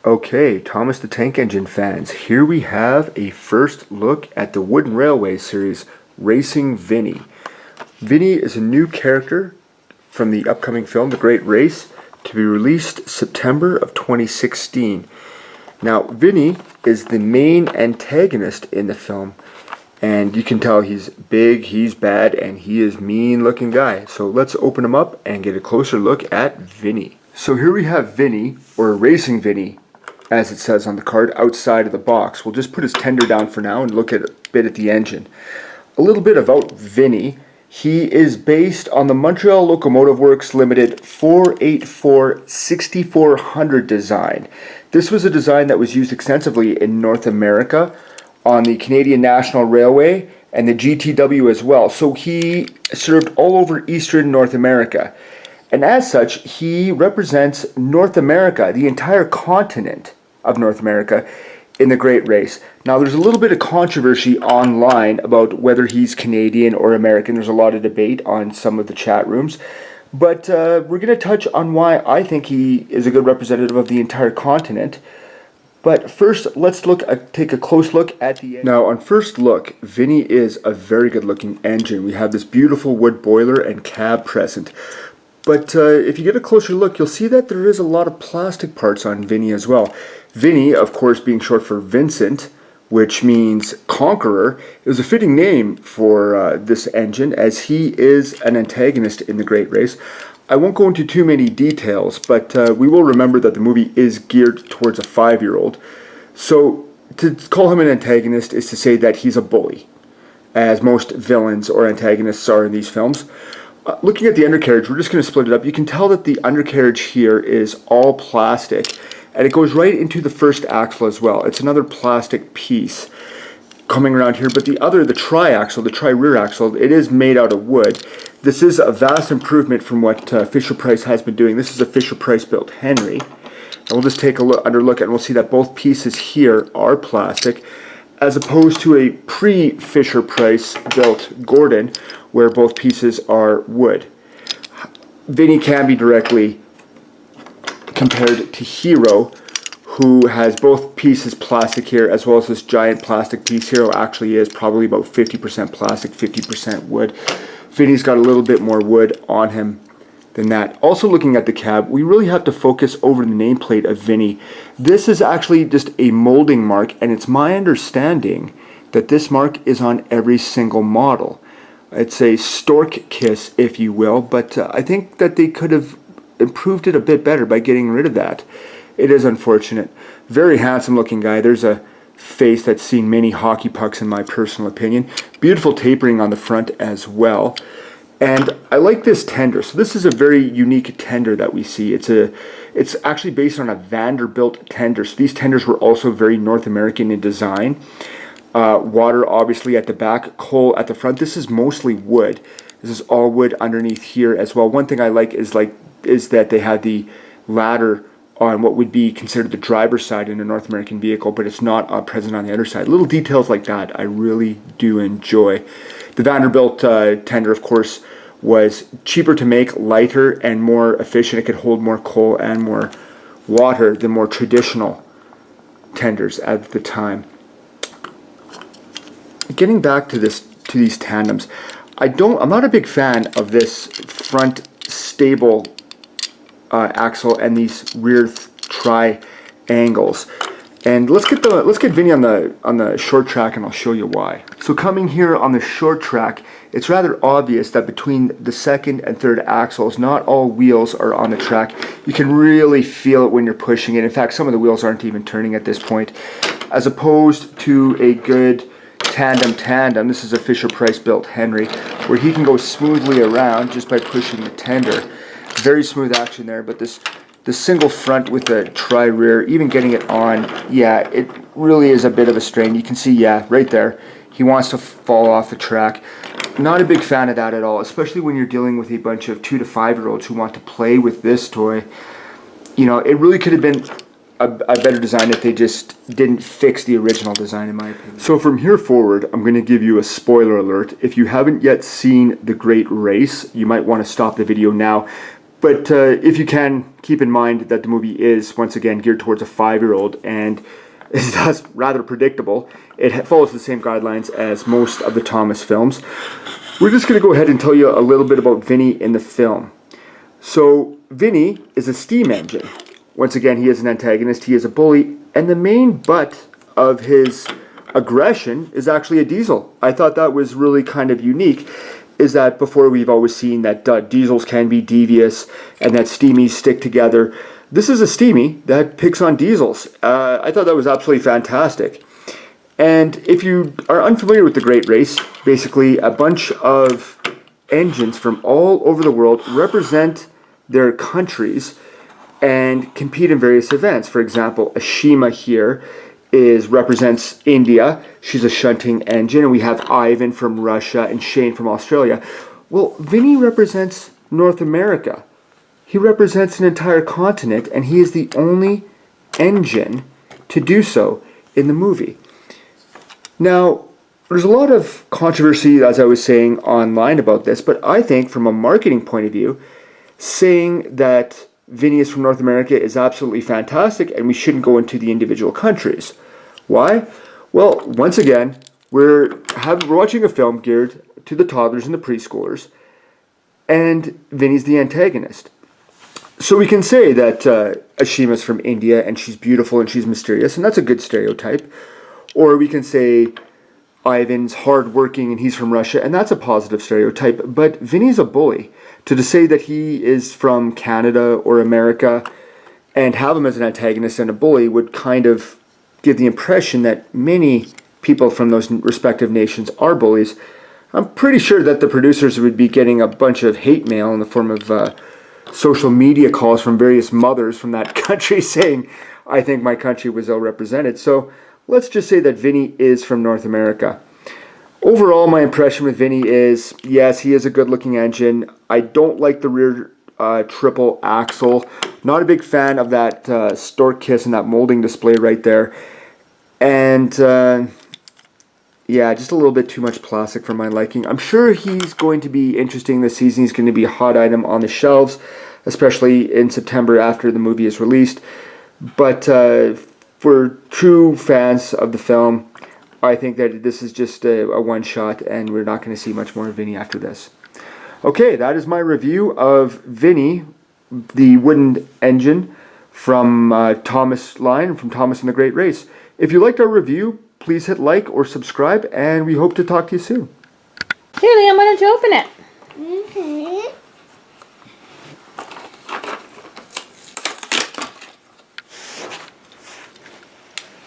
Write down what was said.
Okay, Thomas the Tank Engine fans, here we have a first look at the Wooden Railway series, Racing Vinny. Vinny is a new character from the upcoming film, The Great Race, to be released September of 2016. Now, Vinny is the main antagonist in the film, and you can tell he's big, he's bad, and he is mean-looking guy. So let's open him up and get a closer look at Vinny. So here we have Vinny, or Racing Vinny, as it says on the card, outside of the box. We'll just put his tender down for now and look at a bit at the engine. A little bit about Vinny. He is based on the Montreal Locomotive Works Limited 484-6400 design. This was a design that was used extensively in North America on the Canadian National Railway and the GTW as well. So he served all over Eastern North America. And as such, he represents North America, the entire continent of North America, in the Great Race. Now, there's a little bit of controversy online about whether he's Canadian or American. There's a lot of debate on some of the chat rooms. But we're going to touch on why I think he is a good representative of the entire continent. But first, let's take a close look at the engine. Now, on first look, Vinny is a very good looking engine. We have this beautiful wood boiler and cab present. But if you get a closer look, you'll see that there is a lot of plastic parts on Vinny as well. Vinny, of course, being short for Vincent, which means conqueror, is a fitting name for this engine, as he is an antagonist in the Great Race. I won't go into too many details, but we will remember that the movie is geared towards a 5-year-old. So to call him an antagonist is to say that he's a bully, as most villains or antagonists are in these films. Looking at the undercarriage, we're just going to split it up. You can tell that the undercarriage here is all plastic, and it goes right into the first axle as well. It's another plastic piece coming around here, but the tri-axle, the tri-rear axle, it is made out of wood. This is a vast improvement from what Fisher-Price has been doing. This is a Fisher-Price built Henry. And we'll just take a look and we'll see that both pieces here are plastic, as opposed to a pre-Fisher-Price built Gordon, where both pieces are wood. Vinny can be directly compared to Hero, who has both pieces plastic here, as well as this giant plastic piece. Hero actually is probably about 50% plastic, 50% wood. Vinny's got a little bit more wood on him than that. Also, looking at the cab, we really have to focus over the nameplate of Vinny. This is actually just a molding mark, and it's my understanding that this mark is on every single model. It's a stork kiss, if you will, but I think that they could have improved it a bit better by getting rid of that. It is unfortunate. Very handsome looking guy. There's a face that's seen many hockey pucks in my personal opinion. Beautiful tapering on the front as well. And I like this tender. So this is a very unique tender that we see. It's actually based on a Vanderbilt tender. So these tenders were also very North American in design. Water obviously at the back, coal at the front. This is mostly wood. This is all wood underneath here as well. One thing I like is that they have the ladder on what would be considered the driver's side in a North American vehicle, but it's not present on the other side. Little details like that I really do enjoy. The Vanderbilt tender, of course, was cheaper to make, lighter, and more efficient. It could hold more coal and more water than more traditional tenders at the time. Getting back to these tandems, I'm not a big fan of this front stable axle and these rear triangles. And let's get Vinny on the short track, and I'll show you why. So coming here on the short track, it's rather obvious that between the second and third axles, not all wheels are on the track. You can really feel it when you're pushing it. In fact, some of the wheels aren't even turning at this point, as opposed to a good tandem. This is a Fisher-Price built Henry, where he can go smoothly around just by pushing the tender. Very smooth action there, but the single front with the tri-rear, even getting it on, yeah, it really is a bit of a strain. You can see, yeah, right there, he wants to fall off the track. Not a big fan of that at all, especially when you're dealing with a bunch of 2- to 5-year-olds who want to play with this toy. You know, it really could have been a better design if they just didn't fix the original design, in my opinion. So from here forward, I'm going to give you a spoiler alert. If you haven't yet seen The Great Race, you might want to stop the video now. But if you can, keep in mind that the movie is, once again, geared towards a 5-year-old and is thus rather predictable. It follows the same guidelines as most of the Thomas films. We're just going to go ahead and tell you a little bit about Vinny in the film. So, Vinny is a steam engine. Once again, he is an antagonist, he is a bully, and the main butt of his aggression is actually a diesel. I thought that was really kind of unique, is that before we've always seen that diesels can be devious and that steamies stick together. This is a steamy that picks on diesels. I thought that was absolutely fantastic. And if you are unfamiliar with the Great Race, basically a bunch of engines from all over the world represent their countries and compete in various events. For example, Ashima here represents India. She's a shunting engine. And we have Ivan from Russia and Shane from Australia. Well, Vinny represents North America. He represents an entire continent, and he is the only engine to do so in the movie. Now, there's a lot of controversy, as I was saying, online about this, but I think from a marketing point of view, saying that Vinny is from North America is absolutely fantastic, and we shouldn't go into the individual countries. Why? Well, once again, we're watching a film geared to the toddlers and the preschoolers, and Vinny's the antagonist. So we can say that Ashima's from India, and she's beautiful and she's mysterious, and that's a good stereotype. Or we can say Ivan's hardworking and he's from Russia, and that's a positive stereotype. But Vinny's a bully. To say that he is from Canada or America and have him as an antagonist and a bully would kind of give the impression that many people from those respective nations are bullies. I'm pretty sure that the producers would be getting a bunch of hate mail in the form of social media calls from various mothers from that country saying, I think my country was ill represented. So let's just say that Vinny is from North America. Overall, my impression with Vinny is, yes, he is a good-looking engine. I don't like the rear triple axle. Not a big fan of that stork kiss and that molding display right there. And, yeah, just a little bit too much plastic for my liking. I'm sure he's going to be interesting this season. He's going to be a hot item on the shelves, especially in September after the movie is released. But for true fans of the film, I think that this is just a one-shot, and we're not going to see much more of Vinny after this. Okay, that is my review of Vinny, the wooden engine from Thomas Line, from Thomas and the Great Race. If you liked our review, please hit like or subscribe, and we hope to talk to you soon. Here, Liam, why don't you open it? Okay.